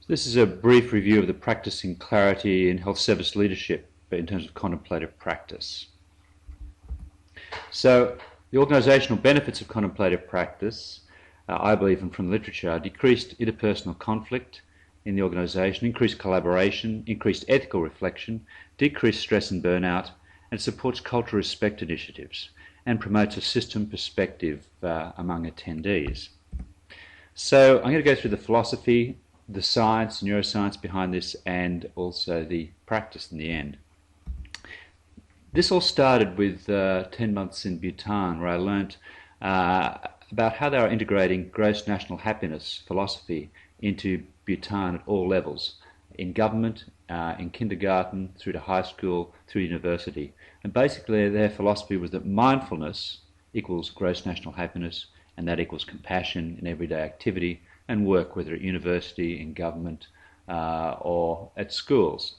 This is a brief review of the practicing clarity in health service leadership in terms of contemplative practice. So the organisational benefits of contemplative practice, I believe, and from the literature, are decreased interpersonal conflict in the organisation, increased collaboration, increased ethical reflection, decreased stress and burnout, and supports cultural respect initiatives and promotes a system perspective among attendees. So I'm going to go through the philosophy, the science, neuroscience behind this, and also the practice in the end. This all started with 10 months in Bhutan, where I learnt about how they are integrating gross national happiness philosophy into Bhutan at all levels, in government, in kindergarten, through to high school, through university. And basically their philosophy was that mindfulness equals gross national happiness, and that equals compassion in everyday activity and work, whether at university, in government, or at schools.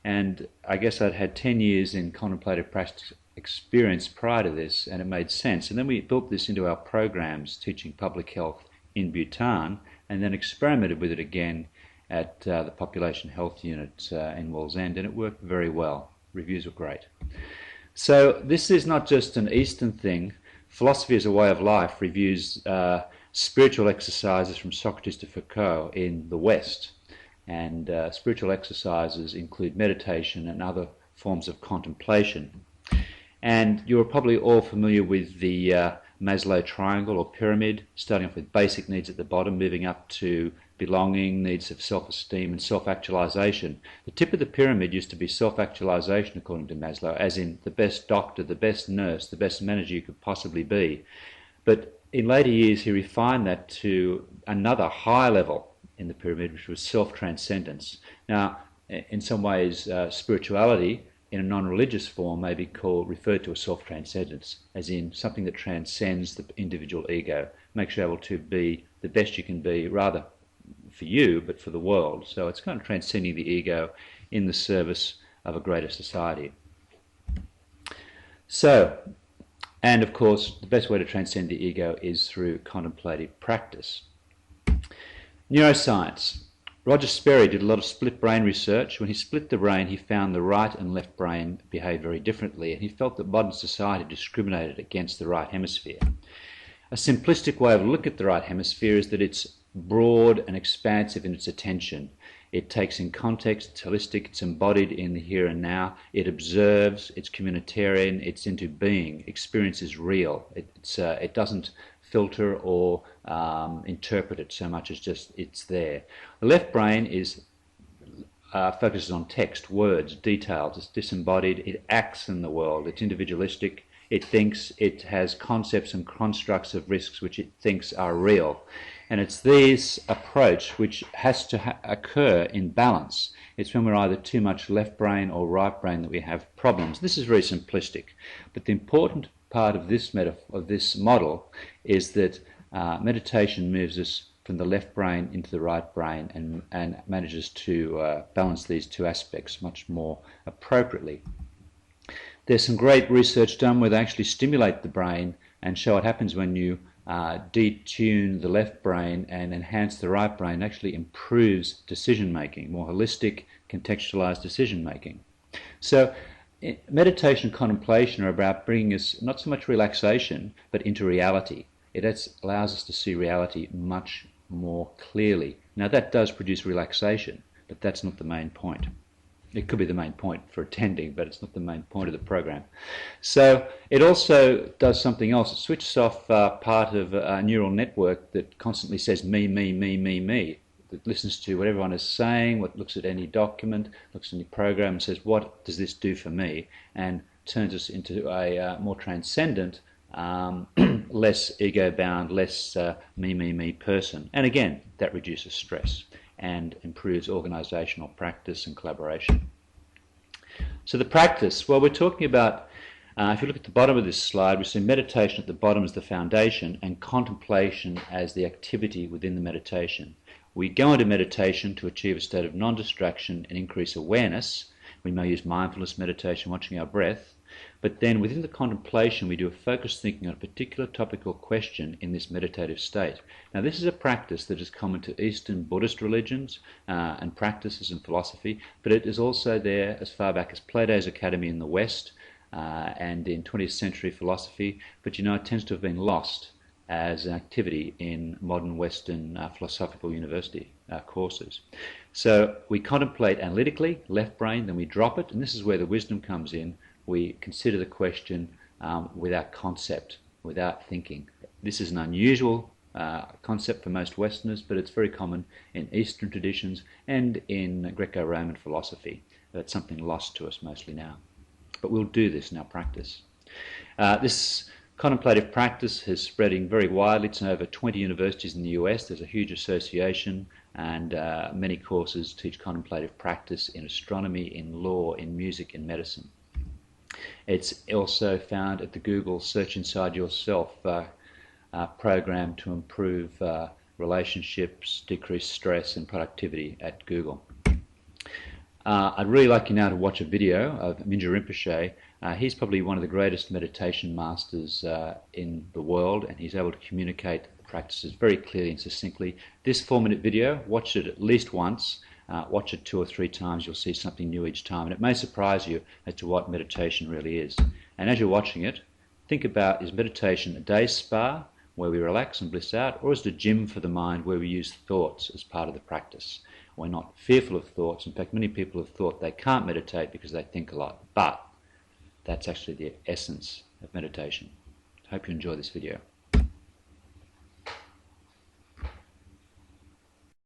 And I guess I'd had 10 years in contemplative practice experience prior to this, and it made sense. And then we built this into our programs, teaching public health in Bhutan, and then experimented with it again at the population health unit in Wallsend, and it worked very well. Reviews were great. So this is not just an Eastern thing. Philosophy as a way of life reviews spiritual exercises from Socrates to Foucault in the West. And spiritual exercises include meditation and other forms of contemplation. And you're probably all familiar with the Maslow triangle or pyramid, starting off with basic needs at the bottom, moving up to belonging, needs of self-esteem and self-actualization. The tip of the pyramid used to be self-actualization, according to Maslow, as in the best doctor, the best nurse, the best manager you could possibly be. But in later years he refined that to another high level in the pyramid, which was self-transcendence. Now, in some ways, spirituality in a non-religious form may be referred to as self-transcendence, as in something that transcends the individual ego, makes you able to be the best you can be, rather for you, but for the world. So it's kind of transcending the ego in the service of a greater society. So, and of course, the best way to transcend the ego is through contemplative practice. Neuroscience. Roger Sperry did a lot of split brain research. When he split the brain, he found the right and left brain behave very differently, and he felt that modern society discriminated against the right hemisphere. A simplistic way of looking at the right hemisphere is that it's broad and expansive in its attention. It takes in context, it's holistic, it's embodied in the here and now, it observes, it's communitarian, it's into being, experience is real. It doesn't filter or interpret it so much as just it's there. The left brain focuses on text, words, details, it's disembodied, it acts in the world, it's individualistic, it thinks, it has concepts and constructs of risks which it thinks are real. And it's this approach which has to occur in balance. It's when we're either too much left brain or right brain that we have problems. This is very simplistic, but the important part of this model is that meditation moves us from the left brain into the right brain and manages to balance these two aspects much more appropriately. There's some great research done where they actually stimulate the brain and show what happens when you detune the left brain and enhance the right brain. It actually improves decision making, more holistic, contextualized decision making. So meditation and contemplation are about bringing us not so much relaxation but into reality. It allows us to see reality much more clearly. Now that does produce relaxation, but that's not the main point. It could be the main point for attending, but it's not the main point of the program. So it also does something else. It switches off part of a neural network that constantly says me, me, me, me, me. That listens to what everyone is saying, what looks at any document, looks at any program and says, what does this do for me? And turns us into a more transcendent, less ego-bound, less me, me, me person. And again, that reduces stress and improves organisational practice and collaboration. So the practice, well, we're talking about, if you look at the bottom of this slide, we see meditation at the bottom as the foundation and contemplation as the activity within the meditation. We go into meditation to achieve a state of non-distraction and increase awareness. We may use mindfulness meditation, watching our breath. But then within the contemplation we do a focused thinking on a particular topic or question in this meditative state. Now this is a practice that is common to Eastern Buddhist religions and practices and philosophy, but it is also there as far back as Plato's Academy in the West and in 20th century philosophy, but it tends to have been lost as an activity in modern Western philosophical university courses. So we contemplate analytically, left brain, then we drop it, and this is where the wisdom comes in. We consider the question without concept, without thinking. This is an unusual concept for most Westerners, but it's very common in Eastern traditions and in Greco-Roman philosophy. That's something lost to us mostly now. But we'll do this in our practice. This contemplative practice is spreading very widely. It's in over 20 universities in the US. There's a huge association, and many courses teach contemplative practice in astronomy, in law, in music, in medicine. It's also found at the Google Search Inside Yourself program to improve relationships, decrease stress and productivity at Google. I'd really like you now to watch a video of Mingyur Rinpoche. He's probably one of the greatest meditation masters in the world, and he's able to communicate the practices very clearly and succinctly. This 4-minute video, watch it at least once. Watch it 2 or 3 times, you'll see something new each time, and it may surprise you as to what meditation really is. And as you're watching it, think about, is meditation a day spa where we relax and bliss out, or is it a gym for the mind where we use thoughts as part of the practice? We're not fearful of thoughts. In fact, many people have thought they can't meditate because they think a lot, but that's actually the essence of meditation. I hope you enjoy this video.